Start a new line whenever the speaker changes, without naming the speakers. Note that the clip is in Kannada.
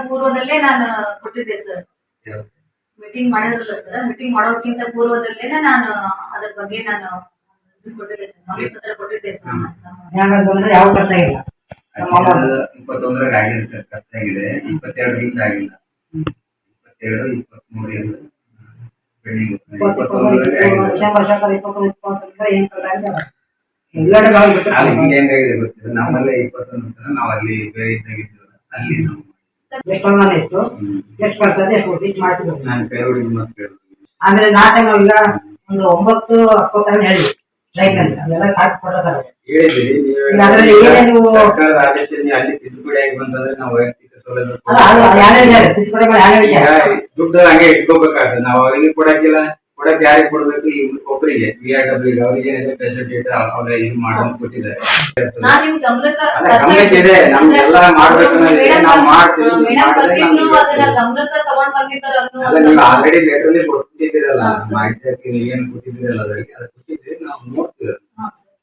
ಪೂರ್ವದಲ್ಲೇ ನಾನು ಕೊಟ್ಟಿದ್ದೆ ಸರ್. ಮೀಟಿಂಗ್ ಮಾಡಿದ್ರಲ್ಲ ಸರ್, ಮೀಟಿಂಗ್ ಮಾಡೋಕ್ಕಿಂತ ಪೂರ್ವದಲ್ಲೇನೆ ನಾನು ಅದ್ರ ಬಗ್ಗೆ ನಾನು ಕೊಟ್ಟಿದ್ದೆ ಸರ್, ಮನವಿ ಪತ್ರ ಕೊಟ್ಟಿದ್ದೆ ಸರ್.
ಬಂದ್ರೆ ಯಾವ ಖರ್ಚಾಗಿಲ್ಲ.
21 ಆಗಿದೆ ಸರ್, ಖರ್ಚಾಗಿದೆ. 22 ಆಗಿಲ್ಲ. 22, 23 ಹೆಂಗಾಗಿದೆ ಗೊತ್ತಿಲ್ಲ. ನಮ್ಮಲ್ಲೇ 21 ನಾವು ಅಲ್ಲಿ ಬೇರೆ ಇದ್ದಾಗಿದ್ದೀವಿ. ಅಲ್ಲಿ
ಇತ್ತು ಎಷ್ಟು ಖರ್ಚಾದ ಎಷ್ಟು ಟೀಚ್ ಮಾಡ್ತೀವಿ.
ನಾನು ಪೇರೋಡಿಗೆ ಮತ್ತೆ
ಆಮೇಲೆ ನಾಟಕ ಇಲ್ಲ ಒಂದು 9-20 ಹೇಳಿ ಟ್ರೈನಲ್ಲಿ ಅದೆಲ್ಲ ಕಾಪಿ ಕೊಟ್ಟ ಸರ್
ಹೇಳಿದ್ರಿ. ಸರ್ಕಾರದ ಆದೇಶದಲ್ಲಿ ಅಲ್ಲಿ ತಿದ್ದುಪಡಿ ಆಗಿ ಬಂತಂದ್ರೆ ನಾವು ವೈಯಕ್ತಿಕ ಸೌಲಭ್ಯ ದುಡ್ಡು ಹಂಗೆ ಇಟ್ಕೋಬೇಕಾಗ್ತದೆ. ನಾವು ಅವರಿಗೆ ಕೊಡಕ್ಕಿಲ್ಲ, ಕೊಡಕ್ಕೆ ಯಾರಿಗೆ ಕೊಡ್ಬೇಕು? ಈ ಒಬ್ಬರಿಗೆ VRW ಅವರಿಗೆ ಫೆಸಿಲಿಟಿ ಅವ್ರ ಇದು ಮಾಡೋದು ಕೊಟ್ಟಿದ್ದಾರೆ. ಗಮನಕ್ಕೆ ಇದೆ, ನಮ್ಗೆಲ್ಲ ಮಾಡ್ಬೇಕು ನಾವು ಮಾಡ್ತೀವಿ. ನೀವು ಆಲ್ರೆಡಿ ಲೆಟರ್ ಕೊಟ್ಟಿದ್ದೀರಲ್ಲ, ಮಾಹಿತಿ ನೀವೇನು ಕೊಟ್ಟಿದ್ದೀರಲ್ಲ, ಅದಕ್ಕೆ ಅದು ಕೊಟ್ಟಿದ್ದೀರಿ. ನಾವು